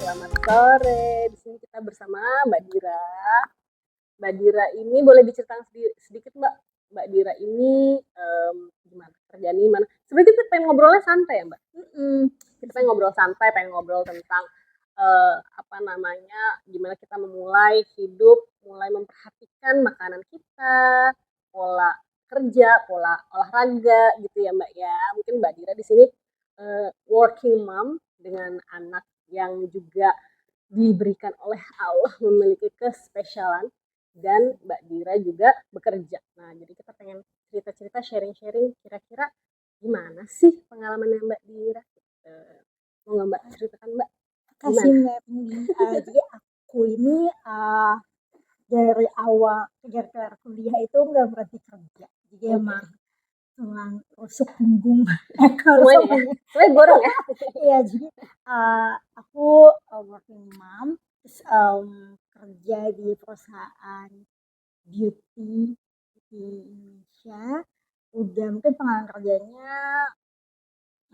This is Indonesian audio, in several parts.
selamat sore. Di sini kita bersama Mbak Dira. Mbak Dira ini boleh diceritakan sedikit Mbak. Mbak Dira ini gimana? Kerjaan ini mana? Sebenarnya kita pengen ngobrolnya santai ya Mbak. Kita pengen ngobrol santai, pengen ngobrol tentang apa namanya, gimana kita memulai hidup, mulai memperhatikan makanan kita, pola kerja, pola olahraga gitu ya Mbak ya. Mungkin Mbak Dira di sini working mom dengan anak yang juga diberikan oleh Allah memiliki kespesialan dan Mbak Dira juga bekerja. Nah, jadi kita pengen cerita-cerita, sharing-sharing kira-kira gimana sih pengalamannya Mbak Dira? Mau nggak Mbak ceritakan Mbak? Kasih Mbak Punggi. Jadi aku ini dari awal kejar-kejar kuliah itu nggak berhenti kerja. Jadi emang tulang rusuk punggung ekor Semuanya ya? Semuanya goreng ya? Iya, jadi aku working mom, terus kerja di perusahaan beauty di Indonesia. Udah mungkin pengalaman kerjanya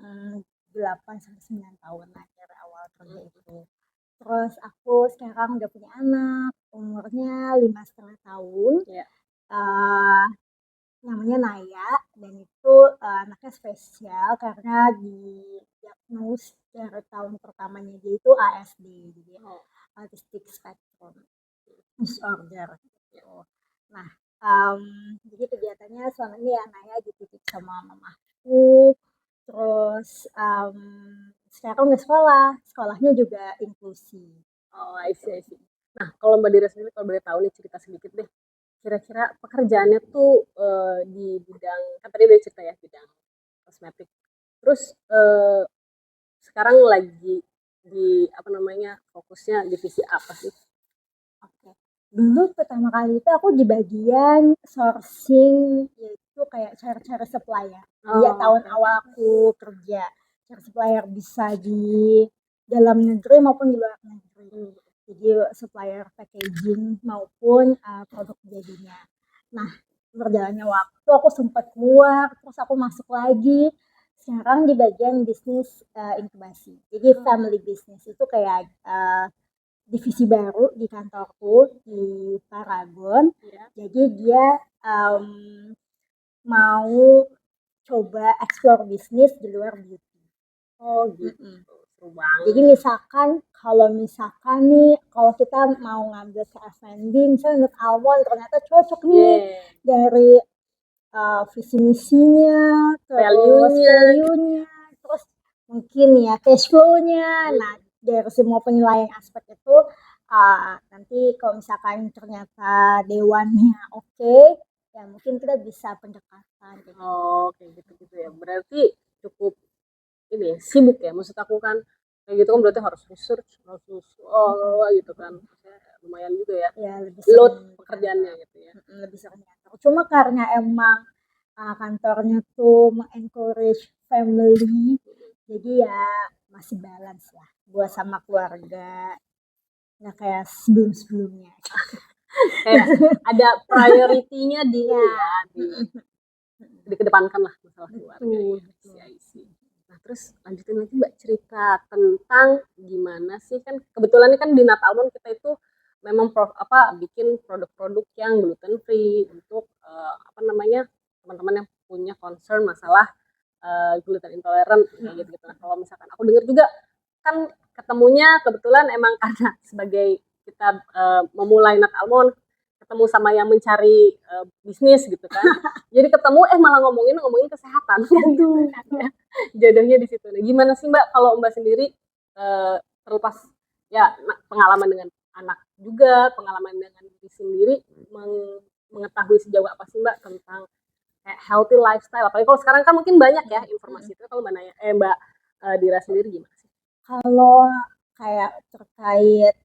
8-9 tahun lah dari awal kerja itu. Terus aku sekarang udah punya anak, umurnya 5,5 tahun. Iya. Namanya Naya, dan itu anaknya spesial karena didiagnos dari tahun pertamanya dia itu ASD, jadi Autistic Spectrum Disorder gitu. Nah, jadi kegiatannya selama ini ya Naya dititip sama mamaku, terus sekarang udah sekolahnya juga inklusi. Oh, I see. Nah, kalau Mbak Dira sendiri kalau boleh tahu nih cerita sedikit deh. Kira-kira pekerjaannya tuh di bidang, kan tadi udah cerita ya bidang kosmetik. Terus sekarang lagi di apa namanya fokusnya divisi apa sih? Oke. Dulu pertama kali itu aku di bagian sourcing, yaitu kayak cari-cari supplier. Dia tahun awal aku kerja cari supplier bisa di dalam negeri maupun di luar negeri. Jadi supplier packaging maupun produk jadinya. Nah, berjalannya waktu aku sempat keluar, terus aku masuk lagi. Sekarang di bagian bisnis inkubasi. Jadi family business itu kayak divisi baru di kantorku di Paragon. Jadi dia mau coba explore bisnis di luar beauty. Oh gitu. Seru banget. Jadi kalau misalkan nih kalau kita mau ngambil ke F&B misalnya Nut Almond ternyata cocok nih dari visi misinya, value-nya, terus mungkin ya cash flow-nya. Nah, dari semua penilaian aspek itu nanti kalau misalkan ternyata dewannya oke, ya mungkin kita bisa pendekatan gitu. Oh, kayak gitu ya. Berarti cukup ini sibuk ya. Maksud aku kan kayak gitu kan berarti harus research, gitu kan. Lumayan juga ya. Ya lebih load pekerjaannya gitu ya. Lebih sering kantor. Cuma karena emang kantornya tuh mengencourage family, jadi ya masih balance lah buat sama keluarga, nggak kayak sebelumnya. Kayak ada priority-nya di dikedepankan lah masalah keluarga. Isi. Nah terus lanjutin lagi Mbak cerita tentang gimana sih kan kebetulan ini kan di Nut Almond kita itu memang bikin produk-produk yang gluten free untuk apa namanya teman-teman yang punya concern masalah gluten intolerant gitu. Nah kalau misalkan aku dengar juga kan ketemunya kebetulan emang karena sebagai kita memulai Nut Almond ketemu sama yang mencari bisnis gitu kan. Jadi ketemu malah ngomongin kesehatan. Jodohnya di situ. Nah, gimana sih Mbak kalau Mbak sendiri terlepas ya pengalaman dengan anak juga, pengalaman dengan diri sendiri mengetahui sejauh apa sih Mbak tentang healthy lifestyle. Apalagi kalau sekarang kan mungkin banyak ya informasi itu. Kalau Mbak Dira sendiri gimana sih? Kalau kayak terkait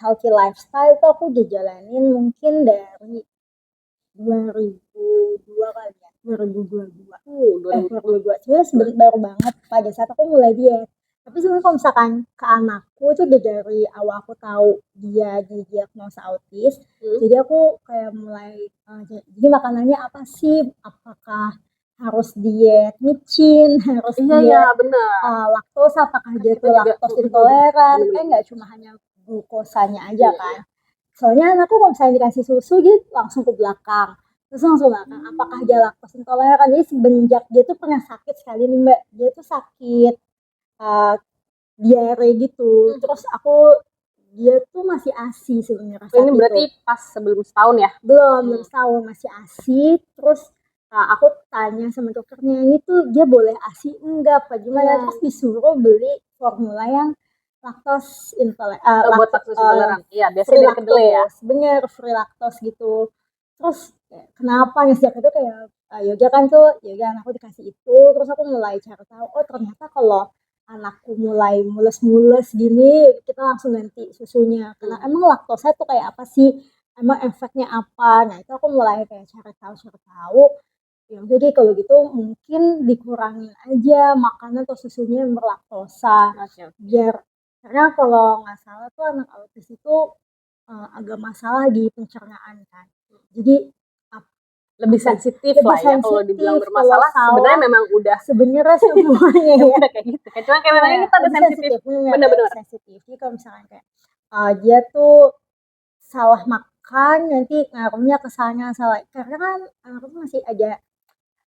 healthy lifestyle tuh aku udah jalanin mungkin dari 2002 kali ya, 2022. 2022. Sebenarnya baru banget pada saat aku mulai diet. Tapi sebenarnya kalau misalkan ke anakku itu udah dari awal aku tahu dia didiagnosa autis, jadi aku kayak mulai jadi makanannya apa sih? Apakah harus diet micin, harus Iya diet benar. laktosa, apakah dia Kita tuh juga laktos intoleran, bener-bener. nggak cuma hanya glukosanya aja Iya, kan. iya. Soalnya anakku kalau misalnya dikasih susu dia langsung ke belakang, terus langsung belakang, apakah dia laktos intoleran. Jadi semenjak dia tuh pernah sakit sekali nih Mbak, dia tuh sakit uh, diare gitu, terus dia tuh masih ASI sebenarnya Oh, ini saat itu. berarti pas sebelum setahun ya? Belum setahun masih ASI, terus aku tanya sama dokternya, ini tuh dia boleh ASI enggak apa gimana, Iya. terus disuruh beli formula yang lactose intoleran, Oh, buat laktos intoleran. Iya, biasanya free dari kedelai ya. lactose, bener free lactose gitu. Terus kenapa ya sejak itu kayak yoga kan tuh yoga anakku dikasih itu, terus aku mulai cari tahu, oh ternyata kalau anakku mulai mules-mules gini kita langsung ganti susunya, karena emang laktosa tuh kayak apa sih, emang efeknya apa. Nah itu aku mulai kayak cari tahu, ya udah deh kalau gitu mungkin dikurangin aja makanan atau susunya yang berlaktosa, Oke. biar karena kalau nggak salah tuh anak autis itu agak masalah di pencernaan kan, jadi Lebih sensitif lebih lah ya kalau dibilang sensitif kalau bermasalah sebenarnya salah memang udah sebenarnya semuanya ya. udah kayak gitu. Kayak cuma kayak Iya, memang kita ada lebih sensitif. sensitif, bener, Benar-benar. sensitif. Jadi kalau misalkan kayak dia tuh salah makan nanti ngaruhnya ke sana, salah karena kan anakku tuh masih ada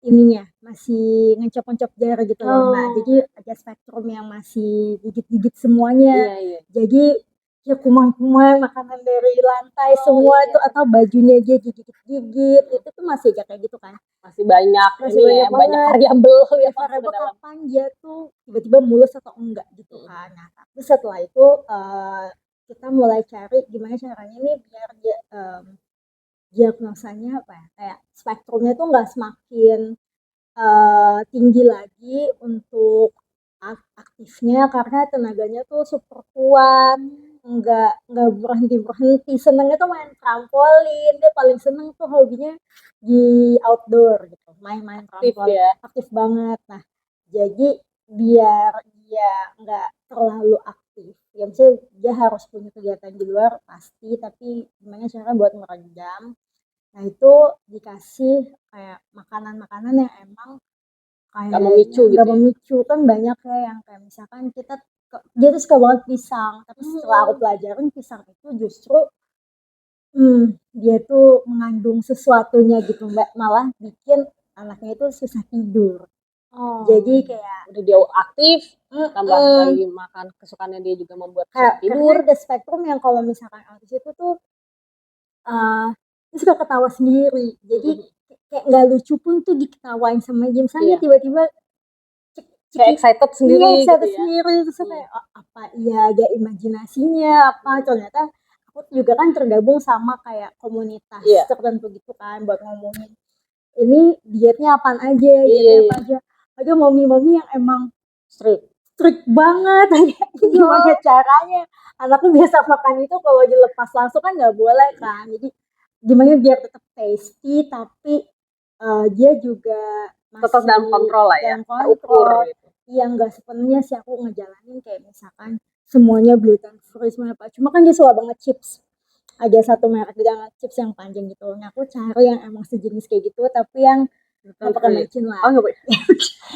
ininya, masih ngencop-ngencop jari gitu loh Mbak. Jadi Oh, ada spektrum yang masih gigit-gigit semuanya. iya iya. Jadi ya kuman-kuman makanan dari lantai Oh semua iya. tuh atau bajunya dia gigit-gigit itu tuh masih aja kayak gitu kan. Masih banyak Masih ini ya, banyak banyak banget. variabel Ya yang masuk ke variabel dalam. kapan dia tuh tiba-tiba mulus atau enggak gitu kan. Nah, tapi setelah itu kita mulai cari gimana caranya nih biar dia diagnosanya apa ya, kayak spektrumnya tuh nggak semakin tinggi lagi untuk aktifnya karena tenaganya tuh super kuat, nggak berhenti berhenti, senengnya tuh main trampolin, dia paling seneng tuh hobinya di outdoor gitu, main-main Aktif trampolin, ya. aktif banget. Nah jadi biar dia nggak terlalu aktif ya, misalnya dia harus punya kegiatan di luar pasti, tapi gimana cara buat meredam. Nah itu dikasih kayak makanan-makanan yang emang Gak kayaknya memicu nggak gitu ya. memicu, kan banyak ya yang kayak misalkan dia tuh suka banget pisang, tapi setelah aku pelajarin pisang itu justru dia tuh mengandung sesuatunya gitu Mbak, malah bikin anaknya itu susah tidur. Oh, Jadi kayak udah dia aktif, tambah mm, lagi makan kesukaannya dia juga membuat kayak susah karena tidur. ada spektrum yang kalau misalkan autis itu tuh dia suka ketawa sendiri. Jadi kayak nggak lucu pun tuh diketawain sama dia. Misalnya Iya, tiba-tiba kayak ciki excited iya sendiri gitu excited ya. sendiri, terus kayak "Oh, apa iya ada imajinasinya apa." Ternyata aku juga kan tergabung sama kayak komunitas Iya, tertentu gitu kan buat ngomongin ini dietnya apaan aja, iya, dietnya apa iya. aja. Ada mami-mami yang emang Strict. strict banget. Gimana caranya anaknya biasa makan itu kalau dilepas langsung kan nggak boleh kan, jadi gimana biar tetap tasty tapi dia juga Tetap dalam masih kontrol lah ya, dalam terukur kontrol. gitu. Yang nggak sepenuhnya sih aku ngejalanin kayak misalkan semuanya gluten free semuanya apa, cuma kan dia suka banget chips, ada satu merek juga chips yang panjang gitu. Nah aku cari yang emang sejenis kayak gitu tapi yang nggak Gluten pakai free. micin Oh lah. nggak boleh.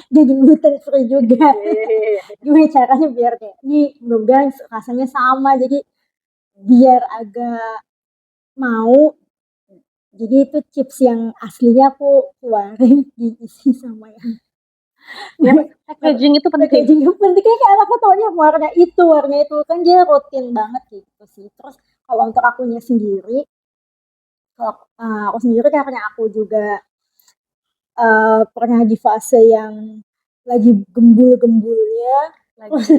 Jadi gluten free juga. Iya, iya, iya, iya. Gimana caranya biar kayak ini mudah-mudahan rasanya sama, jadi biar agak mau, jadi itu chips yang aslinya aku keluarin diisi sama yang Ya, packaging itu penting. packaging yang penting kayak anakku taunya warna itu kan dia rutin banget gitu sih. Terus kalau untuk akunya sendiri, kalau aku sendiri karena aku juga pernah di fase yang lagi gembul-gembulnya, Lagi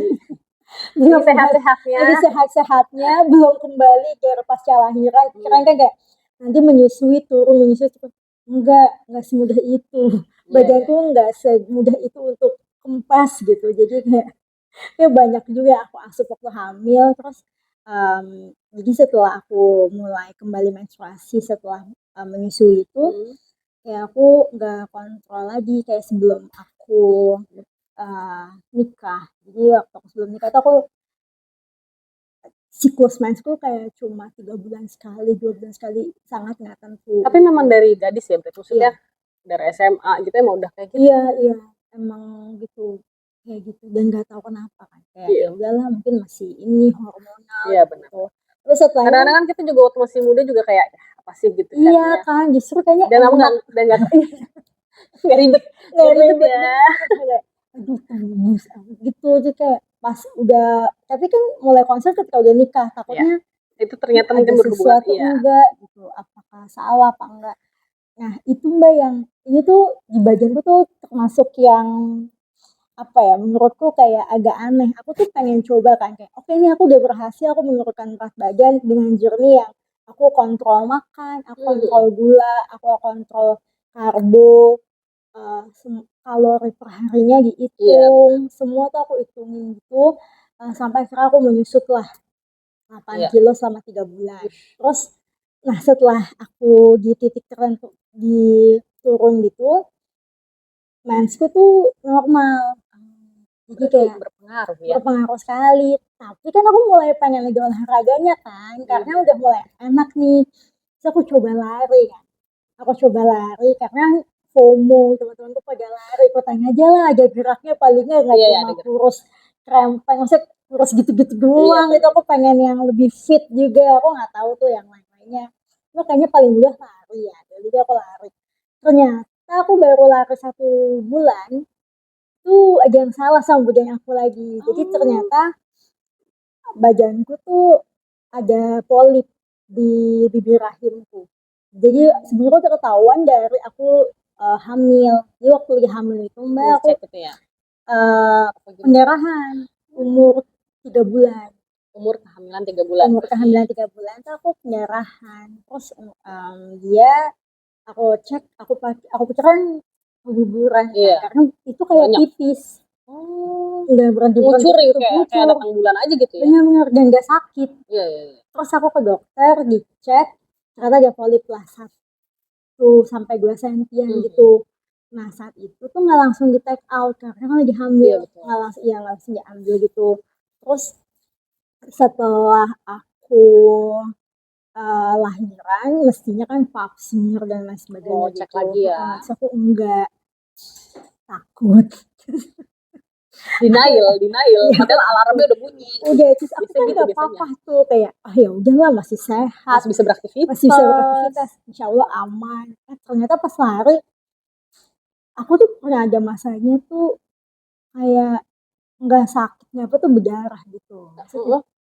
belum sehat-sehatnya. lagi sehat-sehatnya, belum kembali kayak pasca lahiran, kirain kan kayak nanti menyusui turun, enggak semudah itu, Iya, iya. badanku enggak semudah itu untuk kempas gitu, jadi kayak banyak juga yang aku asup waktu hamil. Terus jadi setelah aku mulai kembali menstruasi setelah menyusui itu, kayak aku nggak kontrol lagi kayak sebelum aku nikah. Jadi waktu aku sebelum nikah tuh aku siklus mensku kayak cuma 3 bulan sekali, 2 bulan sekali, sangat nggak tentu Tapi gitu. memang dari gadis ya, berarti maksudnya Iya, dari SMA gitu emang udah kayak gitu. Iya, emang gitu, kayak gitu dan nggak tahu kenapa kan, kayak Iya. ya udahlah mungkin masih ini hormonal Iya benar. gitu. Terus setelah itu Kadang-kadang kan kita juga waktu masih muda juga kayak apa sih gitu kan iya ya. kan, justru kayaknya Dan aku enak nggak nggak ribet nggak ribet ya. kayak aduh tembus gitu aja kayak pas udah tapi kan mulai konser ketika udah nikah Ya. takutnya Itu ternyata ada mungkin berhubungan sesuatu iya. enggak gitu, apakah salah apa enggak. Nah itu Mbak yang ini tuh di bagianku tuh termasuk yang apa ya menurutku kayak agak aneh. Aku tuh pengen coba kan kayak oke ini aku udah berhasil aku menurunkan berat badan dengan journey yang aku kontrol makan, aku kontrol gula, aku kontrol karbo, kalori per harinya Iya, dihitung, semua tuh aku hitungin gitu, sampai akhirnya aku menyusut lah 8 Iya. kilo selama 3 bulan. Terus, nah setelah aku di titik tertentu di turun gitu, mensku tuh normal. Jadi Berarti kayak berpengaruh ya. berpengaruh sekali. Tapi kan aku mulai pengen lagi olahraganya kan, karena udah mulai enak nih. Terus aku coba lari kan. Aku coba lari karena FOMO teman-temanku pada lari. Ikutan aja lah, ada geraknya paling nggak Iya, cuma ada gerak. kurus krempeng, maksudnya kurus gitu-gitu Iya, doang. Itu aku pengen yang lebih fit juga. Aku nggak tahu tuh yang lain-lainnya. Cuma kayaknya paling mudah lari ya. Jadi aku lari. Ternyata aku baru lari 1 bulan, tuh ada yang salah sama badan aku lagi. Jadi ternyata badanku tuh ada polip di bibir rahimku. Jadi sebenarnya udah ketahuan dari aku hamil. Jadi waktu lagi hamil itu Mbak aku cek itu ya. pendarahan umur 3 bulan. Umur kehamilan 3 bulan. Umur kehamilan 3 bulan tuh aku pendarahan. Terus dia aku cek aku pikir kan keguguran kan, Iya. karena itu kayak Banyak. pipis. Oh. Nggak berhenti Ngucur gitu, kayak ngucur. datang bulan aja gitu ya. Bener-bener dan nggak sakit. Iya. Terus aku ke dokter dicek ternyata ada polip lah 1 sampai 2 sentian gitu. Nah saat itu tuh nggak langsung di take out karena kan lagi hamil, Iya betul. nggak langsung diambil gitu. Terus setelah aku lahiran mestinya kan pap smear dan lain sebagainya Cek gitu. lagi ya. Terus aku enggak, takut. Denial. Padahal alarmnya udah bunyi. Udah terus aku Biasanya kan gitu nggak biasanya. apa-apa tuh kayak ya udahlah masih sehat, Masih bisa beraktivitas. masih bisa beraktivitas, insya Allah aman. Ternyata pas lari aku tuh pernah ada masanya tuh kayak nggak sakitnya apa tuh berdarah gitu.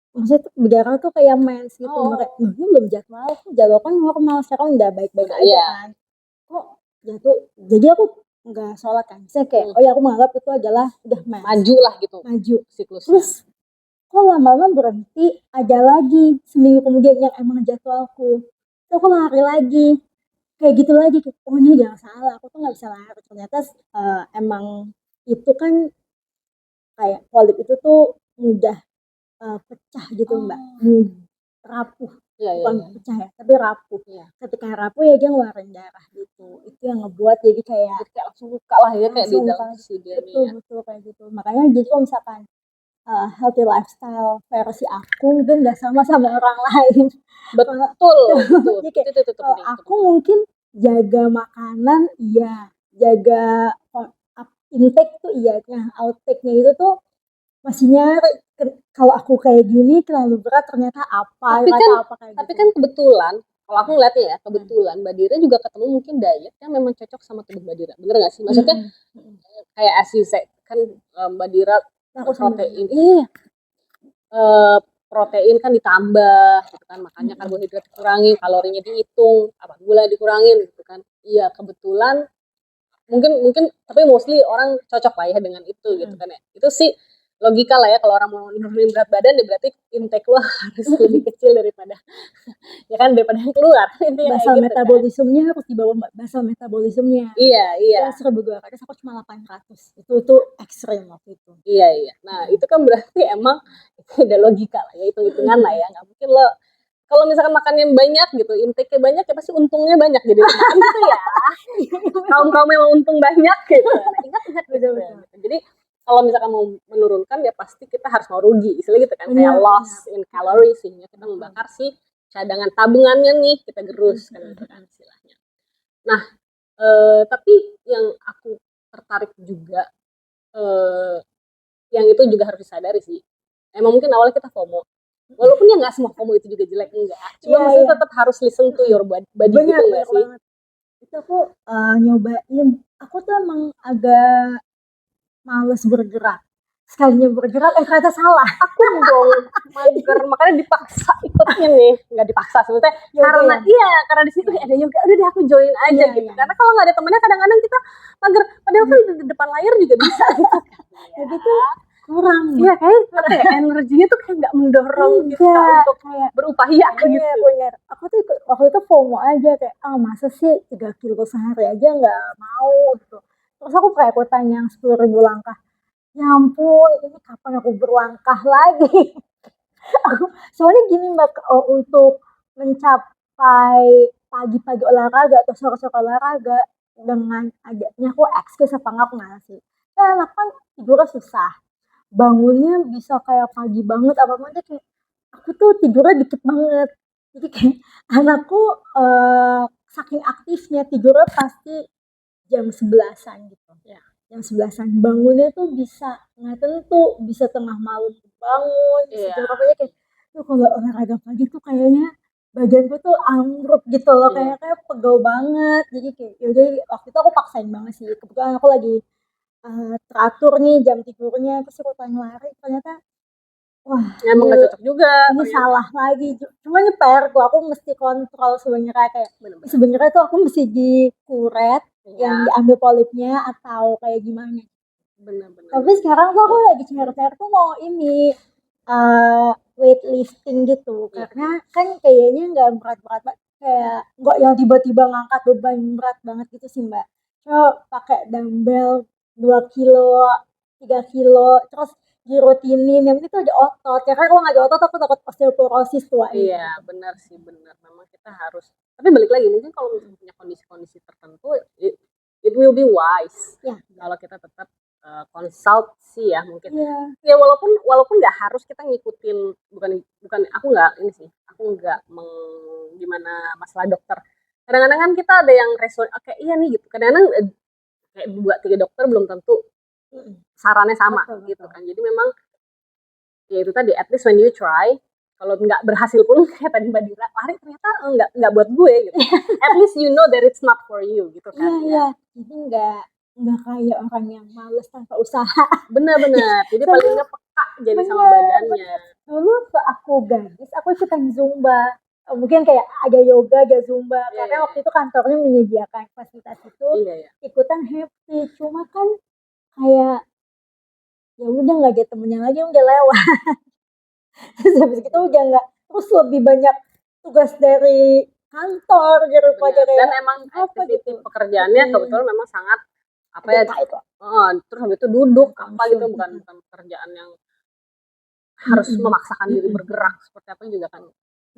Maksudnya tuh berdarah tuh kayak mens gitu. Mereka, ini belum jadwal kan normal sekarang udah baik-baik aja Iya. kan. Kok jatuh? Jadi aku nggak sholat kan. Saya kayak ya aku menganggap itu adalah udah mens. Maju lah gitu. Maju. Siklusnya. Terus kok lama-lama berhenti, ada lagi seminggu kemudian yang emang jadwalku. Terus aku lari lagi. Kayak gitu lagi, oh ini jangan salah, aku tuh nggak bisa lari. Ternyata emang itu kan kayak polip itu tuh mudah pecah gitu Mbak, rapuh. Bukan pecah ya, tapi rapuh. Ketika rapuh ya dia ngeluarin darah gitu. Itu yang ngebuat jadi kayak langsung luka lah ya kayak di dalam betul kayak gitu. Makanya jadi kalau misalkan healthy lifestyle versi aku mungkin nggak sama orang lain. Betul. Jadi kayak kalau aku mungkin jaga makanan iya, jaga intake tuh iya, nah outtake-nya itu tuh masih nyari kalau aku kayak gini terlalu berat ternyata apa tapi kan kayak tapi gitu. kan kebetulan kalau aku ngeliatnya ya kebetulan Mbak Dira juga ketemu mungkin diet yang memang cocok sama tubuh Mbak Dira, bener nggak sih? Maksudnya kayak as you say kan Mbak Dira protein protein kan ditambah gitu kan, makanya karbohidrat dikurangi, kalorinya dihitung, gula dikurangin gitu kan. Iya kebetulan mungkin tapi mostly orang cocok lah ya dengan itu gitu kan ya. Itu sih logika lah ya kalau orang mau nurunin berat badan ya berarti intake lo harus lebih kecil daripada ya kan daripada yang keluar. Basal gitu metabolismenya harus dibawa basal metabolismenya. Iya. 1.200 aku cuma 800. Itu ekstrim waktu itu. Iya. Nah, itu kan berarti emang itu ada logika lah ya, hitung-hitungan lah ya. Nggak mungkin lo kalau misalkan makannya banyak gitu, intake-nya banyak ya pasti untungnya banyak jadi makan gitu ya. Kaum memang untung banyak gitu. Nah, ingat gitu. Jadi kalau misalkan mau menurunkan ya pasti kita harus mau rugi, istilahnya gitu kan, kayak loss in calories sehingga kita membakar si cadangan tabungannya nih kita gerus kan gitu kan istilahnya. Nah, Tapi yang aku tertarik juga, eee, yang itu juga harus disadari sih, emang mungkin awalnya kita FOMO, walaupun ya nggak semua FOMO itu juga jelek, enggak, cuma Iya maksudnya iya, tetap harus listen to your body gitu bener nggak bener sih? banget. Itu aku, nyobain, aku tuh emang agak males bergerak. Sekalinya bergerak, ternyata salah. Aku dong, mager, makanya dipaksa ikutnya nih, nggak dipaksa sih, maksudnya Yoga karena ya? iya, karena di situ Iya ada yoga, udah deh aku join aja iya gitu. iya. Karena kalau nggak ada temennya kadang-kadang kita mager, padahal kan di depan layar juga bisa gitu kan. Tapi tuh kurang Iya kayak apa ya, energinya tuh kayak nggak mendorong kita enggak, untuk kayak berupaya bener gitu. bener. Aku tuh ikut waktu itu FOMO aja kayak, "Ah, masa sih 3 kilo sehari aja nggak mau?" Gitu. Terus aku kayak ikutan yang 10.000 langkah. Ya ampun, ini kapan aku berlangkah lagi? Aku soalnya gini Mbak, untuk mencapai pagi-pagi olahraga atau sore-sore olahraga dengan adanya aku excuse apa enggak aku nggak sih. Kan aku kan tidurnya susah, bangunnya bisa kayak pagi banget apa aja kayak aku tuh tidurnya dikit banget. Jadi kayak anakku, saking aktifnya tidurnya pasti jam 11-an gitu. Ya, Jam 11-an, bangunnya tuh bisa nggak tentu, bisa tengah malam bangun, bisa iya, jam berapa aja kayak, "Duh kalau olahraga pagi tuh kayaknya badanku tuh ambruk," gitu loh, iya. kayak pegel banget. Jadi kayak ya udah waktu itu aku paksain banget sih, kebetulan aku lagi, teratur nih jam tidurnya, terus ikutan lari ternyata, wah Emang ini nggak cocok juga ini ternyata. salah lagi, cuma ini PR-ku, aku mesti kontrol sebenarnya kayak, Bener-bener. sebenarnya tuh aku mesti dikuret yang Iya, diambil polipnya atau kayak gimana. bener-bener. Tapi sekarang tuh aku lagi cari-cari tuh mau ini, weightlifting gitu, Iya. karena kan kayaknya nggak berat-berat kayak nggak yang tiba-tiba ngangkat beban berat banget gitu sih, Mbak. Cuma pakai dumbbell 2 kilo, 3 kilo, terus dirutinin, yang penting tuh ada otot, karena kalau nggak ada otot aku takut osteoporosis tuanya Iya, gitu. benar sih, benar. Memang kita harus tapi balik lagi mungkin kalau misalnya punya kondisi-kondisi tertentu, it will be wise Iya kalau kita tetap, consult sih ya mungkin. iya, Ya walaupun walaupun nggak harus kita ngikutin bukan bukan aku nggak ini sih, aku nggak gimana masalah dokter. Kadang-kadang kan kita ada yang oke iya nih gitu, kadang-kadang, kayak 2, 3 dokter belum tentu mhm, sarannya sama betul gitu betul. kan. Jadi memang ya itu tadi, at least when you try, kalau nggak berhasil pun kayak tadi Mbak Dira, lari ternyata nggak buat gue gitu. At least you know that it's not for you gitu Iya kan ya. iya, jadi nggak kayak orang yang males tanpa usaha. Bener-bener, jadi paling Soalnya nggak peka jadi sama bener badannya. bener. Dulu waktu aku gadis, aku ikutan Zumba. Mungkin kayak ada yoga, ada Zumba. Iya Karena iya waktu itu kantornya menyediakan fasilitas itu, iya iya. ikutan happy. Cuma kan kayak ya udah nggak ada temennya lagi, udah lewat. Terus habis itu udah nggak, terus lebih banyak tugas dari kantor daripada Bener, dan kayak emang apa activity gitu. pekerjaannya Mm-mm. kebetulan memang sangat apa ya, Ada itu terus habis itu duduk time apa gitu, consuming. bukan bukan pekerjaan yang harus Mm-mm. memaksakan diri Mm-mm. bergerak seperti apa juga kan.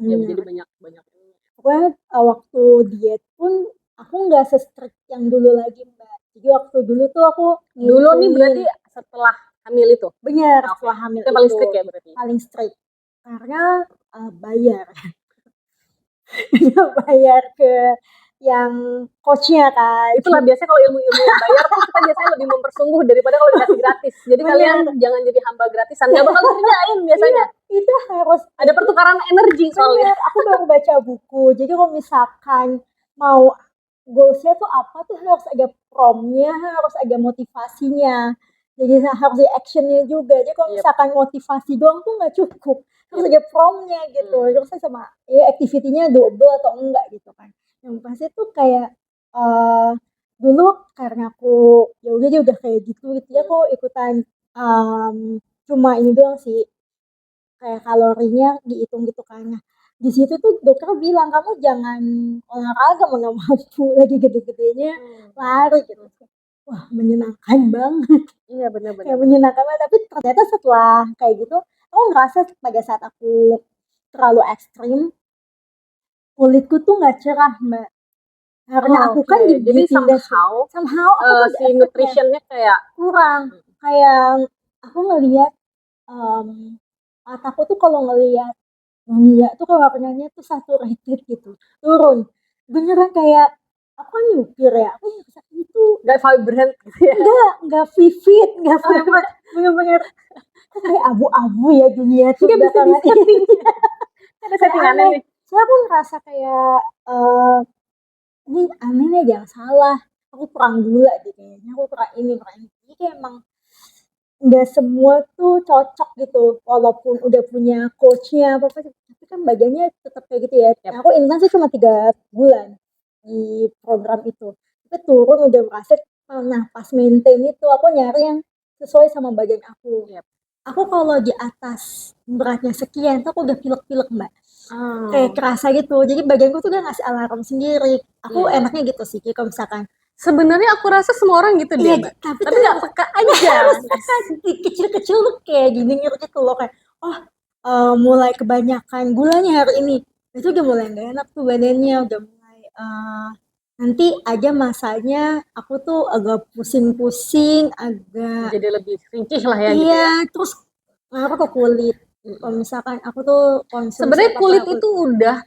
Ya jadi Bener. banyak banyak ini. Pokoknya, waktu diet pun aku nggak se-strict yang dulu lagi, Mbak. Jadi waktu dulu tuh aku Dulu nih ngitungin berarti setelah hamil itu? bener, Oke, setelah hamil itu yang paling itu, strict ya berarti? paling strict. Karena, bayar. Bayar ke yang coach-nya kan. Itulah biasanya kalau ilmu-ilmu yang bayar tuh kita biasanya lebih mempersungguh daripada kalau dikasih gratis. Jadi kalian Bener, jangan jadi hamba gratisan, nggak bakal kerjain iya, biasanya. itu harus Ada pertukaran energi soalnya. bener, aku baru baca buku. Jadi kalau misalkan mau goals-nya tuh apa tuh harus ada prompt-nya, harus ada motivasinya. Jadi harus ada action-nya juga. Jadi kalau Iya, misalkan motivasi doang tuh nggak cukup. iya Harus ada benar. prompt-nya gitu. Hmm. Terus sama ya activity-nya double atau enggak gitu kan. Yang pasti tuh kayak eh dulu karena aku ya udah dia udah kayak gitu ya Hmm. aku ikutan cuma ini doang sih kayak kalorinya dihitung gitu kan. Nah, di situ tuh dokter bilang, "Kamu jangan olahraga mana mampu lagi gede-gedenya Hmm. lari," gitu. Wah, menyenangkan banget, Iya benar benar kayak benar. menyenangkan banget. Tapi ternyata setelah kayak gitu, aku ngerasa pada saat aku terlalu ekstrim, kulitku tuh nggak cerah, Mbak. Karena Oh, aku oke, kan di jadi beauty industry. somehow Somehow aku tuh ada si efeknya, nutritionnya kayak kurang. Kayak aku ngelihat, mataku tuh kalau ngelihat dunia tuh kalau warnanya tuh saturated gitu, turun. Beneran kayak aku kan nyupir ya, aku ngerasa itu Nggak vibrant gitu ya. nggak vivid, nggak vivid, bener-bener kok kayak abu-abu ya dunia tuh Nggak bisa belakangan ini. disetting. Ada Kayak settingannya aneh. nih. Soalnya aku ngerasa kayak ini aneh nih, ada yang salah. Aku kurang gula deh kayaknya. Aku kurang ini, kurang ini. Jadi kayak emang nggak semua tuh cocok gitu. Walaupun udah punya coachnya apa apa, tapi kan badannya tetap kayak gitu ya. Yap. Nah, aku instan sih cuma 3 bulan di program itu. Tapi turun udah merasa, nah pas maintain itu aku nyari yang sesuai sama badan aku. Yap. Aku kalau di atas beratnya sekian tuh aku udah pilek-pilek mbak, kayak Oh. kerasa gitu. Jadi badanku tuh udah ngasih alarm sendiri. Aku Iya. enaknya gitu sih, kalau misalkan Sebenarnya aku rasa semua orang gitu iya, deh, Mbak. tapi Tapi tuh nggak peka aja. harus peka. Di kecil-kecil tuh kayak gini gitu loh, kayak oh mulai kebanyakan gulanya hari ini, itu udah mulai nggak enak tuh badannya, udah mulai nanti aja masanya aku tuh agak pusing-pusing, agak Jadi lebih ringkih lah ya gitu iya, ya. terus ngaruh ke kulit. Kalau misalkan aku tuh konsumsi Sebenarnya apa-apa kulit kulit. itu udah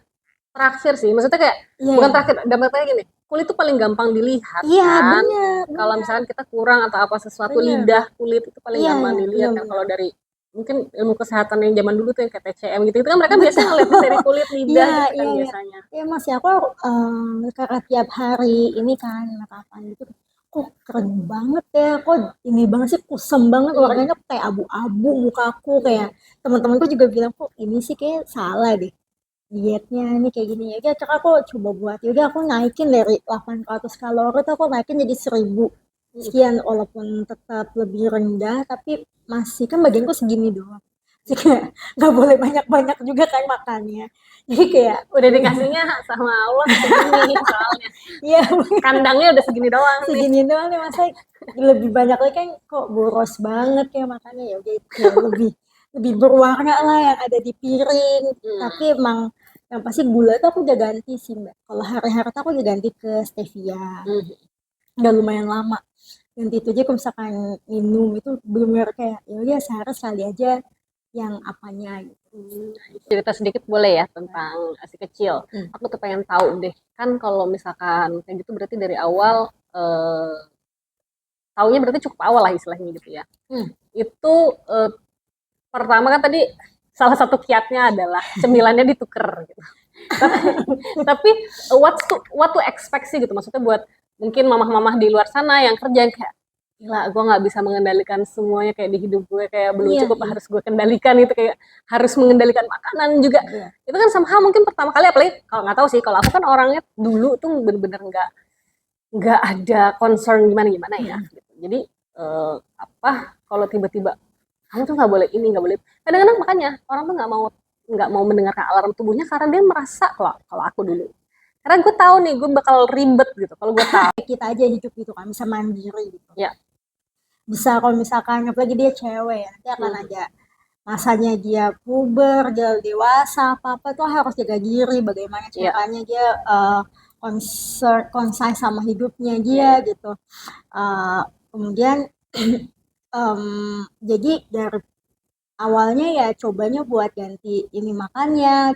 terakhir sih. Maksudnya kayak Iya, bukan terakhir, dalam artinya gini. Kulit itu paling gampang dilihat iya kan. bener, Kalau bener, misalkan kita kurang atau apa sesuatu bener. lidah kulit itu paling Iya, gampang iya, dilihat kan. bener-bener. Kalau dari mungkin ilmu kesehatan yang zaman dulu tuh yang kayak TCM gitu itu kan mereka biasanya Betul. ngeliat dari kulit lidah Iya, gitu kan iya, iya. biasanya. Ya Mas ya, aku karena tiap hari ini kan make gitu, kok keren banget ya, kok ini banget sih, kusem banget warnanya, kayak abu-abu mukaku, kayak teman-temanku juga bilang kok ini sih kayak salah deh dietnya ini kayak gini ya. Jadi aku coba buat, yaudah aku naikin dari 800 kalori tuh aku naikin jadi 1000 sekian, walaupun tetap lebih rendah tapi masih kan bagianku segini doang. Jadi kayak nggak boleh banyak-banyak juga kan makannya. Jadi kayak Udah dikasihnya sama Allah segini soalnya. ya Kandangnya udah segini doang nih. segini doang nih, masa lebih banyak lagi kan kok boros banget ya makannya. Ya udah itu lebih lebih berwarna lah yang ada di piring. Tapi emang yang pasti gula tuh aku udah ganti sih mbak. Kalau hari-hari tuh aku udah ganti ke stevia. Udah lumayan lama ganti itu aja. Kalau misalkan minum itu bener kayak ya udah sehari sekali aja yang apanya gitu. Cerita sedikit boleh ya tentang si kecil. Aku tuh pengen tahu deh. Kan kalau misalkan kayak gitu berarti dari awal taunya berarti cukup awal lah istilahnya gitu ya. Itu pertama kan tadi salah satu kiatnya adalah cemilannya dituker gitu. Tapi what to expect sih gitu, maksudnya buat mungkin mamah-mamah di luar sana yang kerja yang kayak gila gue nggak bisa mengendalikan semuanya kayak di hidup gue, kayak belum Iya, cukup iya, harus gue kendalikan itu, kayak harus mengendalikan makanan juga. iya. Itu kan sama mungkin pertama kali, apalagi kalau nggak tahu sih, kalau aku kan orangnya dulu tuh bener-bener nggak ada concern gimana gimana ya gitu. Jadi apa kalau tiba-tiba kamu tuh nggak boleh ini, nggak boleh, kadang-kadang makanya orang tuh nggak mau mendengarkan alarm tubuhnya karena dia merasa, kalau aku dulu, karena gue tahu nih gue bakal ribet gitu kalau gue tahu. Kita aja hidup gitu kan bisa mandiri gitu. Ya. Bisa kalau misalkan apalagi dia cewek ya, nanti akan ada masanya dia puber, dia dewasa, apa-apa tuh harus jaga diri, bagaimana caranya dia concise sama hidupnya dia gitu. Kemudian jadi dari awalnya ya cobanya buat ganti ini makannya,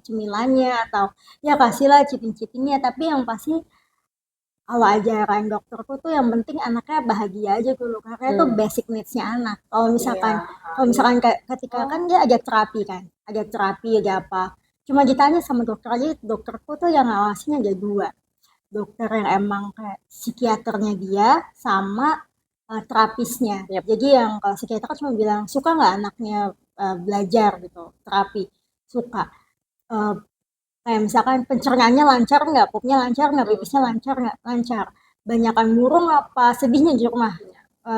cemilannya, atau ya kasihlah cheating-cheatingnya, tapi yang pasti kalau ajaran dokterku tuh yang penting anaknya bahagia aja dulu, karena itu basic needs-nya anak. Kalau misalkan ketika kan dia ada terapi ada apa, cuma ditanya sama dokter aja, dokterku tuh yang ngawasin ada 2 dokter yang emang kayak psikiaternya dia sama terapisnya. Jadi yang kalau psikiater kan cuma bilang suka nggak anaknya belajar gitu terapi, suka. Eh, Kayak misalkan pencernaannya lancar nggak, pupnya lancar nggak, pipisnya lancar nggak, lancar. Banyakan murung apa sedihnya di rumah,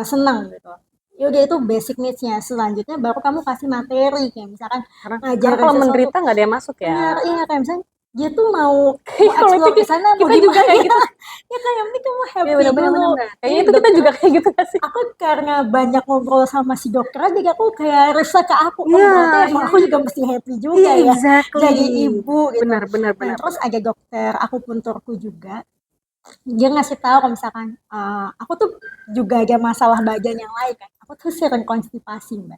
senang gitu. Ya udah itu basic needs-nya. Selanjutnya baru kamu kasih materi kayak misalkan Karena ngajarin kalau sesuatu. menderita nggak ada yang masuk ya. Benar, iya kayak misalnya dia tuh mau Kalau explore itu ke sana, mau kita juga gimana kayak gitu. ya kan yang penting kamu Iya happy benar-benar dulu. kayaknya itu kita juga kayak gitu gak sih. Aku karena banyak ngobrol sama si dokter aja, aku kayak reflect ke aku, oh Iya, berarti emang aku juga mesti happy juga iya ya exactly, jadi ibu gitu. benar benar Nah benar terus benar. ada dokter akupunturku juga, dia ngasih tahu kalau misalkan aku tuh juga ada masalah badan yang lain kan, aku tuh sering konstipasi mbak,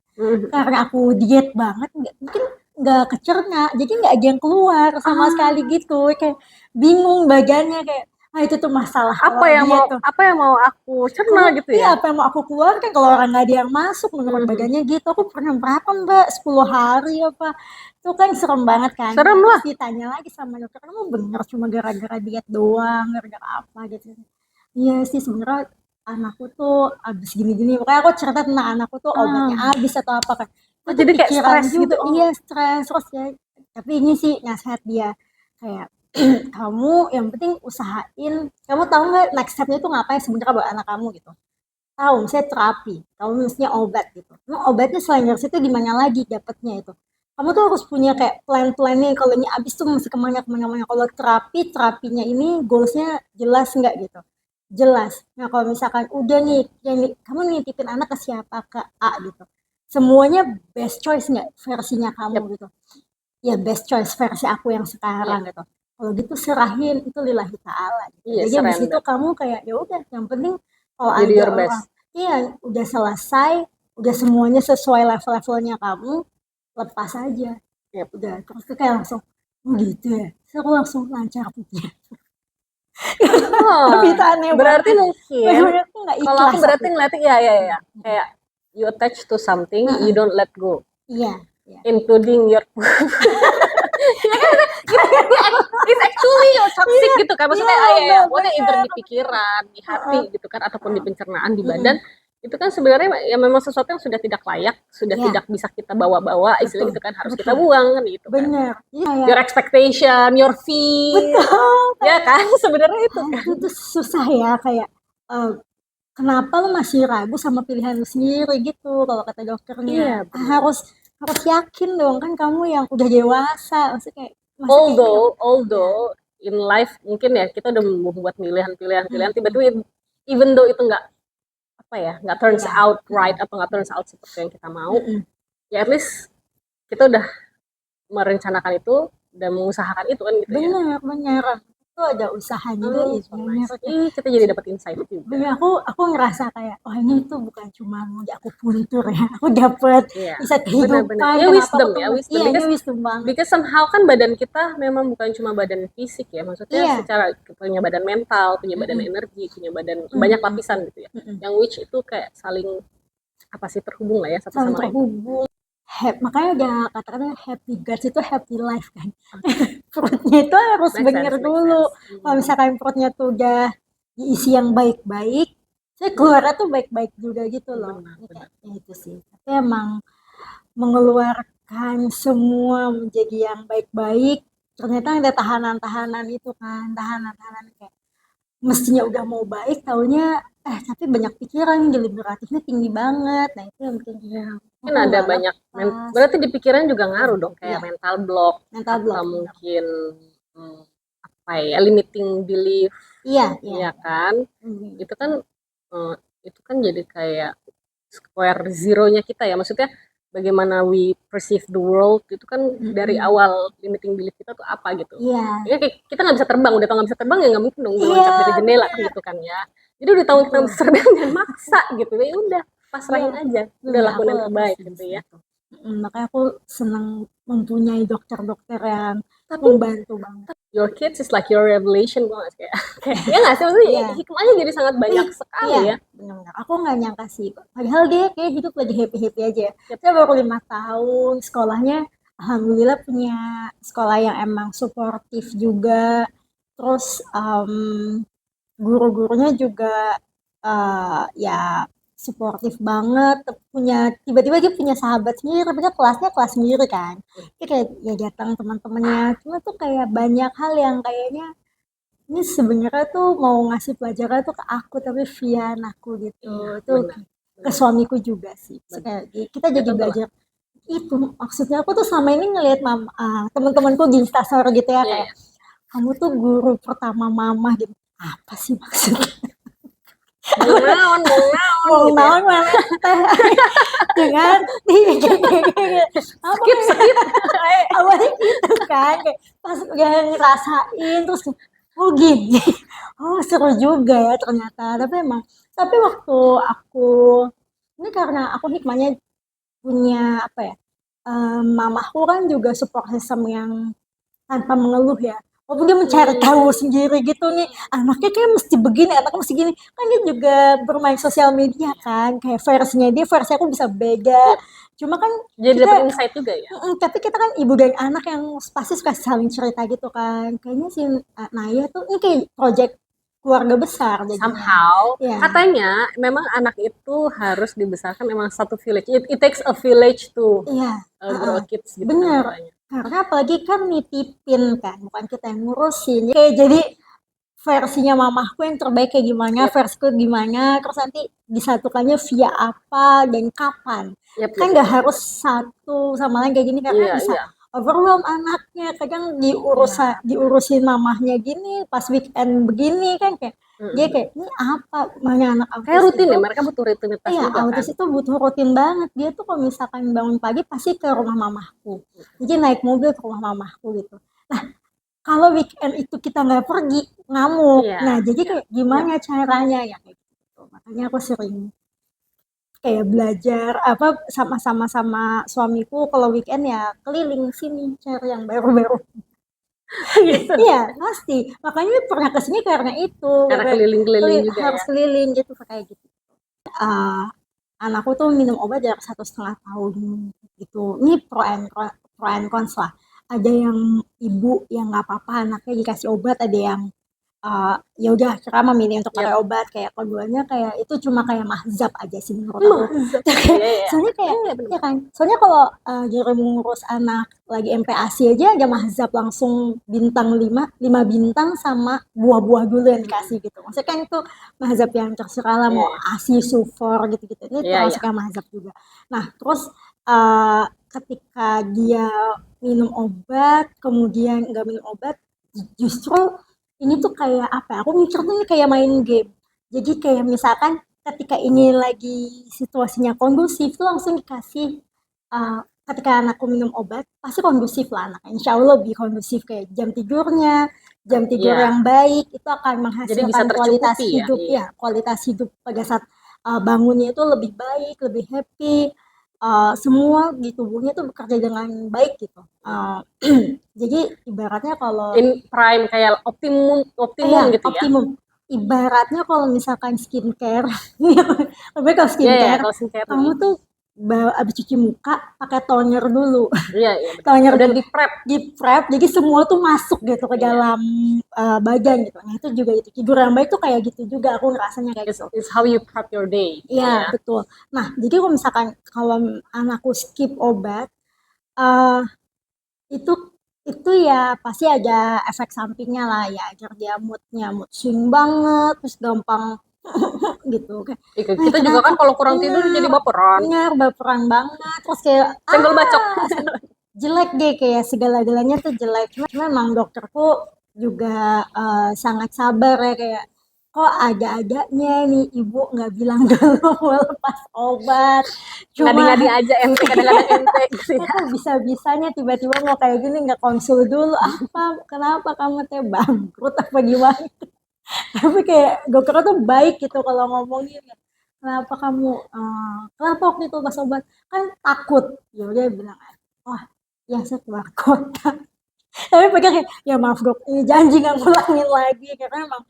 karena aku diet banget, mungkin nggak kecerna, jadi nggak ada yang keluar sama sekali gitu, kayak bingung badannya, kayak itu tuh masalah Apa kalau yang dia mau tuh. aku cerna gitu Iya, ya. apa yang mau aku keluarkan kalau orang nggak ada yang masuk menurut Mhm. badannya gitu. Aku pernah berapa Mbak, 10 hari apa. Itu kan serem banget kan. Serem Terus lah. ditanya lagi sama dokter, kamu bener cuma gara-gara diet doang, gara-gara apa gitu. Iya sih sebenarnya anakku tuh abis gini-gini. Makanya aku cerita tentang anakku tuh obatnya Ah. habis atau apa kan. Itu Oh, tuh jadi kayak pikiran stres gitu. juga. Oh. Iya stres terus ya. Tapi ini sih nasihat dia kayak kamu yang penting usahain. Kamu tahu nggak next stepnya tuh ngapain sebenarnya buat anak kamu gitu? Tahu misalnya terapi, kamu mestinya obat gitu. Nah, obatnya selain dari situ di mana lagi dapatnya itu? Kamu tuh harus punya kayak plan-plannya kalau ini abis tuh mesti kemana-kemana. Kalau terapinya ini goalsnya jelas nggak gitu? Jelas. Nah kalau misalkan udah nih, kamu nitipin anak ke siapa ke A gitu. Semuanya best choice nggak versinya kamu Yep. gitu? Ya best choice versi aku yang sekarang Iya. gitu. Kalau gitu serahin itu lillahi ta'ala gitu. Iya, Jadi abis itu surrender. kamu kayak ya udah yang penting kalau You do ada your orang best. iya udah selesai, udah semuanya sesuai level-levelnya kamu, lepas aja. Yep. Udah terus tuh kayak langsung oh gitu ya. Terus aku langsung lancar pikir. Tapi Oh, itu aneh berarti banget. mungkin Bener-bener aku nggak kalau aku ikhlas berarti waktu itu. ngeliatnya ya kayak you attach to something, you Heeh. don't let go, Iya, iya. including your ya kan it's actually toxic Iya, gitu kan, iya, maksudnya ya boleh either bener. di pikiran, di Heeh, hati gitu kan, ataupun di pencernaan di heeh. badan. Itu kan sebenarnya ya memang sesuatu yang sudah tidak layak, sudah Iya, tidak bisa kita bawa-bawa, istilah betul, gitu kan, harus kita betul. buang kan gitu kan. Bener. Iya, ya. Your expectation, your fear, Betul. ya Kayak, kan sebenarnya itu kan. itu tuh susah ya kayak eh, kenapa lu masih ragu sama pilihan lu sendiri gitu kalau kata dokternya. Iya benar. Harus harus yakin dong kan kamu yang udah dewasa. Maksudnya kayak masa kayak gini Although ya. although in life mungkin ya kita udah membuat pilihan-pilihan Hmm, tiba-tiba even though itu nggak apa ya nggak turns iya. out right Hmm, atau nggak turns out seperti yang kita mau, hmm, ya at least kita udah merencanakan itu dan mengusahakan itu kan gitu ya. bener, bener. Itu ada usaha juga Oh, so itu nice. menurutnya. Kita jadi dapat insight juga. Bener, aku ngerasa kayak oh ini tuh bukan cuma mau aku puntur ya. Aku dapet Iya, bisa benar-benar. kehidupan. Ya Kenapa aku wisdom tuh ya, wisdom iya ini because wisdom banget. because somehow kan badan kita memang bukan cuma badan fisik ya, maksudnya Iya. secara punya badan mental, punya badan Mm-mm. energi, punya badan banyak Mm-mm. lapisan gitu ya. Mm-mm. Yang which itu kayak saling apa sih terhubung lah ya satu Saling sama lain. terhubung. Makanya udah kata-katanya happy guts itu happy life kan. Perutnya itu harus Make bener sense, make dulu. sense. Kalau misalkan perutnya tuh udah diisi yang baik-baik, saya keluarnya tuh baik-baik juga gitu loh. Benar, Ini benar. kayak itu sih. Tapi emang mengeluarkan semua menjadi yang baik-baik, ternyata ada tahanan-tahanan itu kan, tahanan-tahanan kayak mestinya udah mau baik, taunya tapi banyak pikiran, deliberatifnya tinggi banget. Nah itu yang bikin Ya, mungkin aku ada nggak banyak lepas. berarti di pikiran juga Iya, ngaruh dong kayak iya, mental block mental atau block bener. mungkin hmm, apa ya limiting belief Iya, iya, ya iya. kan. Hmm, Itu kan eh, itu kan jadi kayak square zero-nya kita ya, maksudnya bagaimana we perceive the world itu kan dari mm-mm. awal limiting belief kita tuh apa gitu Iya, ya. Kita nggak bisa terbang, udah tau nggak bisa terbang ya nggak mungkin dong iya loncat dari jendela kan bener, gitu kan ya. Jadi udah tahu kita nggak betul. bisa terbang jangan maksa gitu ya udah Iya, pasrahin aja, udah bener, aku lakuin yang terbaik setuju gitu sih ya. itu. Makanya aku senang mempunyai dokter-dokter yang Tapi membantu banget. your kids is like your revelation banget kayak kayak ya nggak sih, maksudnya Iya, hikmahnya jadi sangat banyak iya, sekali ya. benar-benar. Aku nggak nyangka sih. Padahal dia kayak hidup lagi happy-happy aja. Yep. Saya baru 5 tahun, sekolahnya alhamdulillah punya sekolah yang emang suportif juga. Terus guru-gurunya juga ya suportif banget. Punya tiba-tiba dia punya sahabat sendiri, tapi kan kelasnya kelas sendiri kan. Dia kayak ya datang teman-temannya. Cuma tuh kayak banyak hal yang kayaknya ini sebenarnya tuh mau ngasih pelajaran tuh ke aku tapi via anakku gitu. Iya Itu benar ke benar suamiku juga sih. So, benar kayak kita ya jadi tentulah. belajar itu maksudnya aku tuh sama ini ngelihat teman-temanku di Instastory gitu ya Iya kayak ya. kamu tuh guru pertama mama gitu. Apa sih maksudnya? Mau naon Mau gitu ya. naon mana teh dengan apa Skip skip. awalnya gitu kan kayak pas udah ngerasain terus oh gini oh seru juga ya ternyata tapi waktu aku ini karena aku hikmahnya punya apa ya mamaku kan juga support system yang tanpa mengeluh ya walaupun dia mencari tahu sendiri gitu nih, anaknya kayak mesti begini, anaknya mesti gini, kan dia juga bermain sosial media kan, kayak versinya dia, versi aku bisa beda, Iya. cuma kan Jadi kita dapat insight juga ya. tapi kita kan ibu dan anak yang pasti suka saling cerita gitu kan, kayaknya si Naya tuh ini kayak project keluarga besar jadinya. Somehow Ya. katanya memang anak itu harus dibesarkan memang satu village. It takes a village to Iya, grow a kids gitu kan bener. katanya. Karena apalagi kan nitipin kan, bukan kita yang ngurusin. Kayak jadi versinya mamahku yang terbaik kayak gimana, Yep. versiku gimana, terus nanti disatukannya via apa dan kapan. Yep, Kan yep, nggak yep. harus satu sama lain kayak gini karena Iya, bisa iya. overwhelm anaknya. Kadang Iya. diurusin mamahnya gini, pas weekend begini kan kayak dia Mm-mm. kayak ini apa, mana anak Kayak autis rutin itu. ya, mereka butuh rutinitas Iya, juga kan. autis itu butuh rutin banget. Dia tuh kalau misalkan bangun pagi pasti ke rumah mamahku. Jadi naik mobil ke rumah mamahku gitu. Nah, kalau weekend itu kita nggak pergi, ngamuk. Iya, Nah, jadi iya. kayak gimana caranya ya kayak gitu. Makanya aku sering kayak belajar apa sama-sama sama suamiku kalau weekend ya keliling sini cari yang baru-baru. Gitu. Iya, pasti. Makanya pernah kesini karena itu, Karena keliling-keliling juga harus ya. keliling gitu kayak gitu. Uh, Anakku tuh minum obat dari 1,5 tahun gitu. Ini pro and cons lah. Ada yang ibu yang nggak apa-apa anaknya dikasih obat, ada yang ya udah kita memilih untuk pakai Yep. obat. Kayak keduanya kayak itu cuma kayak mahzab aja sih menurut aku. Iya, iya. Soalnya kayak Iya, bener. ya kan, soalnya kalau jadi mengurus anak lagi MPASI aja ada mahzab langsung bintang 5 bintang sama buah-buah dulu yang dikasih gitu. Maksudnya kan itu mahzab yang terserah lah mau Iya, ASI, SUFOR gitu-gitu. Ini iya, iya. termasuk yang mahzab juga. Nah, terus ketika dia minum obat, kemudian nggak minum obat, justru ini tuh kayak apa ya, aku mikirnya ini kayak main game. Jadi kayak misalkan ketika ini lagi situasinya kondusif tuh langsung dikasih ketika anakku minum obat pasti kondusif lah anak. Insya Allah lebih kondusif kayak jam tidur Iya. yang baik itu akan Jadi bisa menghasilkan kualitas tercukupi ya. hidup Iya. ya, kualitas hidup pada saat bangunnya itu lebih baik, lebih happy, semua di tubuhnya tuh bekerja dengan baik gitu. Jadi ibaratnya kalau In prime kayak optimum ya gitu ya. optimum. Ibaratnya kalau misalkan skincare, tapi kalau Iya, ya, skincare kalau skincare kamu nih. tuh abis cuci muka pakai toner dulu, Iya, iya. toner Udah dulu, di prep. di prep, jadi semua tuh masuk gitu ke Iya. dalam badan gitu. Nah itu juga itu tidur yang baik tuh kayak gitu juga aku ngerasanya kayak gitu. It's how you prep your day. Iya Ya. betul. Nah jadi kalau misalkan kalau anakku skip obat, uh, itu ya pasti ada efek sampingnya lah ya, agar dia mood swing banget, terus gampang gitu kan. Kita juga kan kalau kurang tidur jadi baperan. Bener, baperan banget, terus kayak Senggol bacok. jelek deh, kayak segala-galanya tuh jelek. Cuma emang dokterku juga sangat sabar ya, kayak kok ada-adanya nih ibu nggak bilang dulu mau lepas obat, cuma Ngadi-ngadi aja ente, kadang-kadang ente gitu ya. kok bisa-bisanya tiba-tiba mau kayak gini nggak konsul dulu, apa kenapa kamu teh bangkrut apa gimana. Tapi kayak dokternya tuh baik gitu kalau ngomongin, kenapa kamu kenapa waktu itu pas obat, kan takut, ya udah bilang wah ya saya keluar kota. Tapi pikir kayak ya maaf dok ini janji nggak ngulangin lagi, karena emang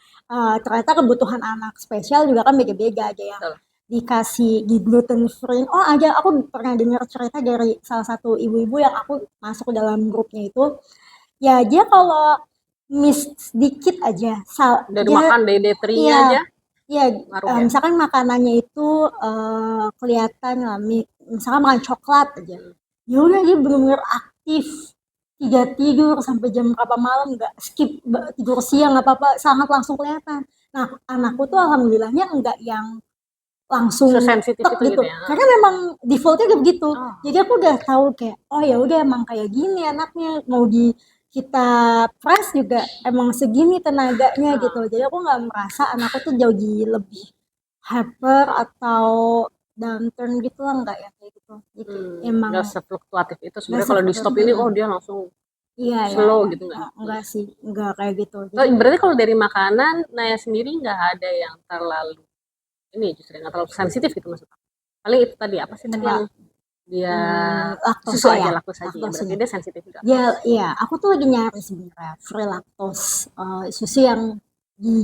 ternyata kebutuhan anak spesial juga kan beda-beda, aja yang Betul. dikasih di gluten free. Oh aja aku pernah dengar cerita dari salah satu ibu-ibu yang aku masuk ke dalam grupnya itu, ya dia kalau miss sedikit aja Dari dia makan day 3-nya iya aja iya ngaruh ya. misalkan makanannya itu kelihatan lah, misalkan makan coklat aja, ya udah dia benar-benar aktif, tidak tidur sampai jam berapa malam, nggak skip tidur siang nggak apa-apa, sangat langsung kelihatan. Nah anakku tuh alhamdulillahnya enggak yang langsung Sesensitif tek itu gitu gitu ya. karena memang defaultnya kayak begitu. Oh. Jadi aku udah tahu kayak oh ya udah emang kayak gini anaknya, mau di kita press juga emang segini tenaganya gitu. Jadi aku nggak merasa anakku tuh jadi lebih hyper atau downturn gitu lah, enggak ya kayak gitu. Jadi emang Nggak sefluktuatif itu nggak sebenarnya, kalau di stop seperti ini oh dia langsung iya ya, slow ya. gitu nggak? Enggak sih, enggak kayak gitu. Oh, Jadi berarti kalau dari makanan Naya sendiri nggak ada yang terlalu ini, justru nggak terlalu sensitif gitu maksudnya. Paling itu tadi apa sih tadi yang enggak Dia Laktosa susu aja, ya, laktos aja ya. laktosa Berarti ya. dia sensitif juga. Ya, iya, aku tuh lagi nyari sebenarnya free lactose susu yang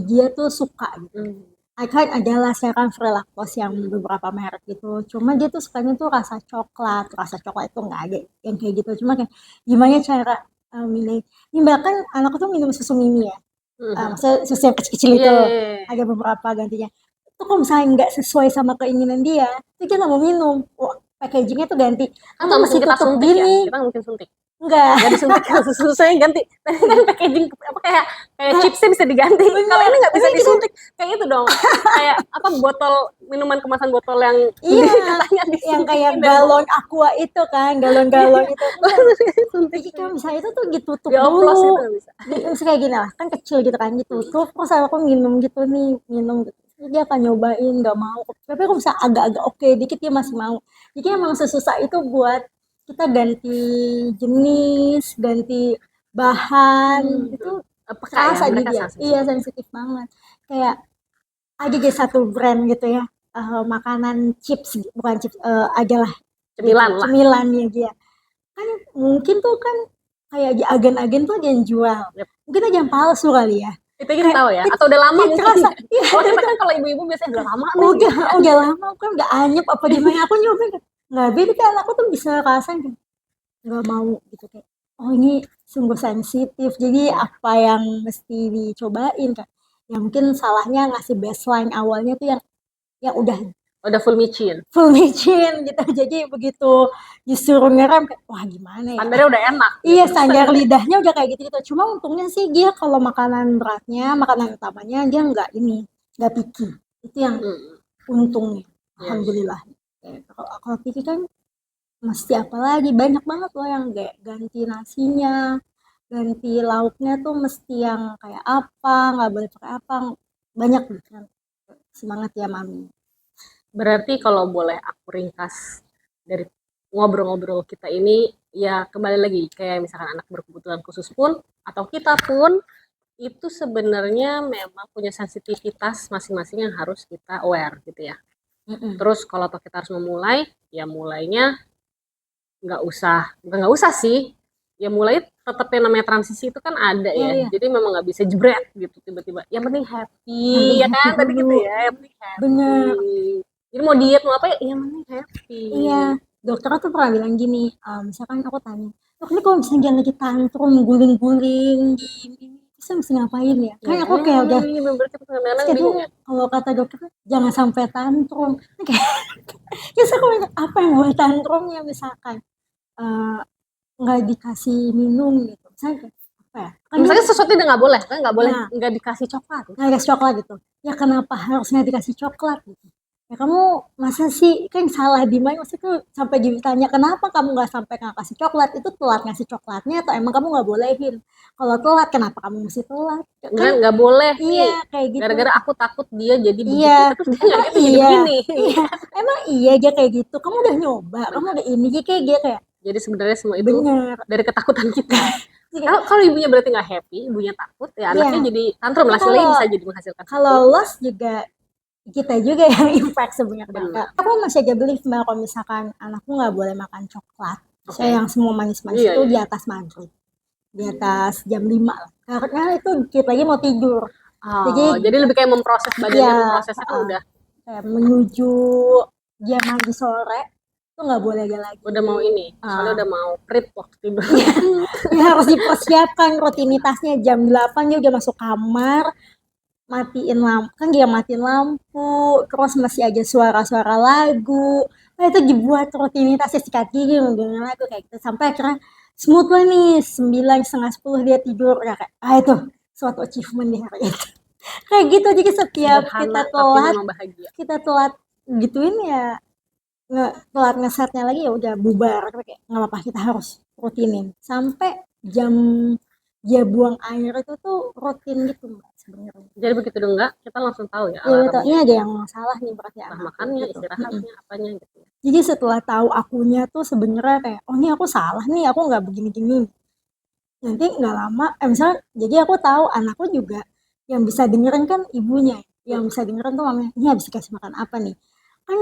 dia tuh suka gitu. Kan adalah sekarang free lactose yang beberapa merek gitu. Cuma dia tuh sukanya tuh rasa coklat. Rasa coklat itu nggak ada yang kayak gitu. Cuma kayak gimana cara milih. Ini bahkan anakku tuh minum susu mini ya. Maksudnya susu yang kecil-kecil Iya, itu. iya, iya. Ada beberapa gantinya. Itu kalau misalnya nggak sesuai sama keinginan dia, itu dia nggak mau minum. Wah, packagingnya tuh ganti. Kan Itu nggak mungkin masih kita tutup suntik ya, gini. kita nggak mungkin suntik. Enggak. Nggak disuntik kan susunya ganti. Tadi kan packaging apa kayak chipsnya bisa diganti. Kalau ini nggak bisa Ini kita disuntik, kayak itu dong. Kayak apa botol minuman kemasan botol yang iya, katanya yang disuntikin kayak dan galon aqua itu kan, galon-galon itu. suntik Jadi kalau misalnya itu tuh ditutup dioplos dulu. itu nggak bisa. Terus kayak gini lah, kan kecil gitu kan, ditutup. Terus aku minum gitu nih, minum gitu. Terus dia akan nyobain, nggak mau. Tapi kalau misalnya agak-agak oke dikit dia masih mau. Jadi emang sesusah itu buat kita ganti jenis, ganti bahan, itu Peka ya, kerasa di mereka dia. sensitif. Iya, sensitif banget. Kayak ada di satu brand gitu ya, makanan chips, bukan chips, adalah Cemilan gitu, lah. cemilannya dia. Kan mungkin tuh kan kayak di agen-agen tuh ada yang jual. Yep. Mungkin aja yang palsu kali ya. Itu kita tahu ya, atau udah lama Kayak mungkin. kerasa. Iya, Kalau kita kan kalau ibu-ibu biasanya udah lama nih. udah lama kan udah anyep apa gimana aku nyobain kan. Nggak beda kan aku tuh bisa rasain kan. Nggak mau gitu kayak. Oh ini sungguh sensitif. Jadi apa yang mesti dicobain kan. Ya mungkin salahnya ngasih baseline awalnya tuh yang Udah full micin. full micin gitu. Jadi begitu disuruh ngerem kayak wah gimana ya. Standarnya udah enak. Iya, standar lidahnya udah kayak gitu-gitu. Cuma untungnya sih dia kalau makanan beratnya, makanan utamanya dia nggak picky. Itu yang untungnya. Yes. Alhamdulillah. Kalau picky kan mesti apa lagi? Banyak banget loh yang kayak ganti nasinya, ganti lauknya tuh mesti yang kayak apa, nggak boleh pakai apa. Banyak kan. Semangat ya mami. Berarti kalau boleh aku ringkas dari ngobrol-ngobrol kita ini, ya kembali lagi kayak misalkan anak berkebutuhan khusus pun atau kita pun itu sebenarnya memang punya sensitivitas masing-masing yang harus kita aware gitu ya. Terus kalau kita harus memulai, ya mulainya nggak usah sih. Ya mulai tetap yang namanya transisi itu kan ada ya. Iya. Jadi memang nggak bisa jebret gitu tiba-tiba. Yang penting happy, ya kan? Tadi gitu ya, yang penting happy. Bener. Jadi mau diet mau apa ya, yang penting happy. Iya, dokter tuh pernah bilang gini, misalkan aku tanya, dok ini kalau misalnya dia lagi tantrum, guling-guling, bisa mesti ngapain ya? Kayak aku kayak udah, Kadang bingung ya. kalau kata dokter, jangan sampai tantrum. Kayak, ya aku bilang, apa yang buat tantrumnya misalkan, nggak dikasih minum gitu, misalnya apa ya? Kan Misalnya sesuatu yang nggak boleh, kan nggak boleh Nah. nggak dikasih coklat. nggak dikasih coklat gitu, ya kenapa harusnya dikasih coklat gitu? Ya kamu masa sih kan salah di mana maksudnya sampai ditanya kenapa kamu nggak sampai nggak kasih coklat, itu telat ngasih coklatnya atau emang kamu nggak bolehin? Kalau telat kenapa kamu mesti telat? Kan nggak boleh Iya nih. kayak gitu. Gara-gara aku takut dia jadi begitu, Iya. terus dia nggak gitu jadi Iya. begini. Iya. Emang iya dia kayak gitu. Kamu udah nyoba, kamu udah ini kayak dia kayak. Jadi sebenarnya semua itu Bener. dari ketakutan kita. Kalau ibunya berarti nggak happy, ibunya takut, ya anaknya Iya. jadi tantrum lah, Kalau- bisa jadi menghasilkan. Kalau loss juga kita juga yang impact sebenarnya. Benar. Aku masih aja believe mbak kalau misalkan anakku nggak boleh makan coklat. Oke. Saya yang semua manis-manis Iya, itu iya. di atas maghrib, di atas jam 5 lah. Karena itu dikit lagi mau tidur. Oh, jadi lebih kayak memproses badannya, Iya, memprosesnya kan udah kayak menuju dia mandi sore itu nggak boleh dia lagi. udah mau ini, soalnya udah mau prit waktu tidur. Dia harus dipersiapkan rutinitasnya jam 8 dia udah masuk kamar, matiin lampu, kan dia matiin lampu, terus masih aja suara-suara lagu. Nah itu dibuat rutinitasnya sikat gigi dengerin lagu kayak gitu sampai akhirnya smooth lah nih 9:30 dia tidur ya kayak itu suatu achievement di hari itu. Kayak gitu jadi setiap Sederhana, tapi memang bahagia. kita telat gituin ya telat ngesetnya lagi ya udah bubar kayak nggak apa-apa kita harus rutinin sampai jam dia buang air itu tuh rutin gitu mbak sebenarnya. Jadi begitu dong enggak, kita langsung tahu ya Iya betul, ini ada yang salah nih berarti makannya, gitu. istirahatnya, apanya gitu. Jadi setelah tahu akunya tuh sebenarnya kayak oh ini aku salah nih, aku nggak begini-gini. Nanti nggak lama, misalnya jadi aku tahu anakku juga yang bisa dengerin kan ibunya, yang bisa dengerin tuh mamanya, ini habis dikasih makan apa nih? Kan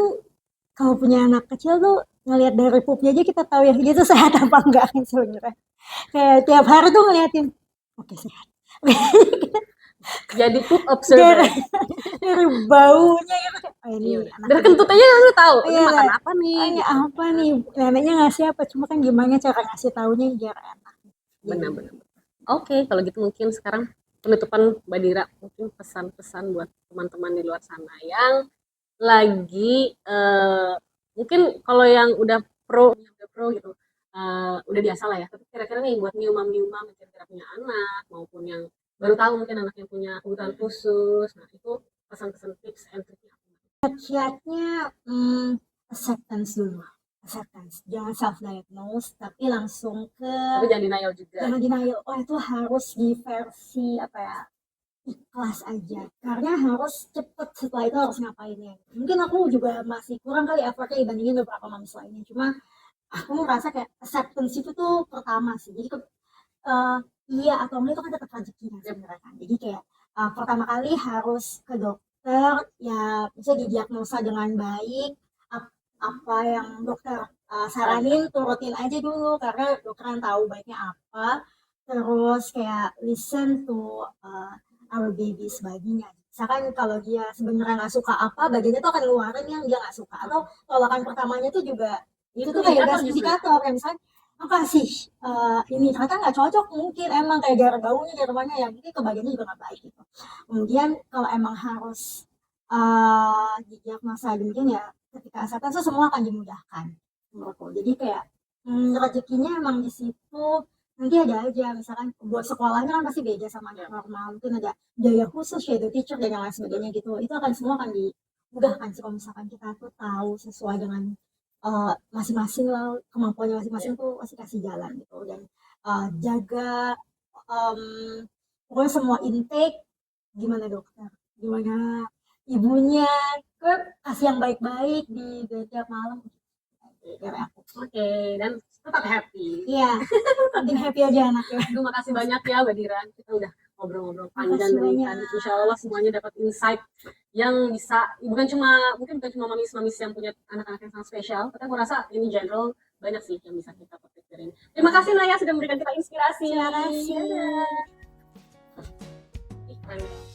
kalau punya anak kecil tuh ngelihat dari pupnya aja kita tahu ya dia tuh sehat apa enggak kan sebenarnya. Kayak tiap hari tuh ngeliatin, oke sehat. Jadi poop Dari, observer. dari baunya gitu kayak, oh ini Iya, anak dari kentut aja lu tahu oh ini iya makan apa oh nih ini gitu. apa nih neneknya ngasih apa cuma kan gimana cara ngasih taunya biar enak. Jadi Benar-benar. Oke, kalau gitu mungkin sekarang penutupan Mbak Dira, mungkin pesan-pesan buat teman-teman di luar sana yang lagi mungkin kalau yang udah pro gitu, udah biasa lah ya. Tapi kira-kira nih buat new mom yang kira-kira punya anak maupun yang baru tahu mungkin anaknya punya kebutuhan khusus. Nah, itu pesan-pesan tips and triknya apa? kiat-kiatnya acceptance dulu, acceptance jangan self diagnose tapi langsung ke Tapi jangan denial juga. jangan denial oh itu harus di versi apa ya ikhlas aja karena harus cepet setelah itu harus ngapain ya mungkin aku juga masih kurang kali effortnya dibandingin beberapa manusia lainnya cuma aku merasa kayak acceptance itu tuh pertama sih jadi eh, iya atau enggak itu kan tetap rezekinya sebenarnya kan jadi kayak pertama kali harus ke dokter ya bisa didiagnosa dengan baik apa yang dokter saranin turutin aja dulu karena dokter yang tahu baiknya apa terus kayak listen to our baby's body-nya misalkan kalau dia sebenarnya nggak suka apa badannya tuh akan ngeluarin yang dia nggak suka atau tolakan pertamanya tuh juga itu tuh kayak gas indikator kayak misalnya apa sih ini ternyata nggak cocok mungkin emang kayak gara baunya gara mana ya mungkin ke badannya juga nggak baik gitu kemudian kalau emang harus didiagnosa mungkin ya ketika acceptance tuh semua akan dimudahkan menurutku jadi kayak rezekinya emang di situ nanti ada aja misalkan buat sekolahnya kan pasti beda sama yang normal mungkin ada biaya khusus shadow teacher dan yang lain sebagainya gitu itu akan semua akan dimudahkan sih kalau misalkan kita tuh tahu sesuai dengan masing-masing lah kemampuannya masing-masing tuh pasti kasih jalan gitu dan jaga em, pokoknya semua intake gimana dokter gimana ibunya kasih yang baik-baik di tiap malam biar aku Oke, dan tetap happy. iya penting happy aja anaknya Terima kasih banyak ya Mbak Dira. Kita udah ngobrol-ngobrol panjang makasih dari banyak tadi. Insya Allah semuanya dapat insight yang bisa mungkin bukan cuma mamis-mamis yang punya anak-anak yang sangat spesial, tapi aku rasa ini general banyak sih yang bisa kita pikirin. Terima kasih Naya sudah memberikan kita inspirasi. terima kasih Dadah. Ih, keren.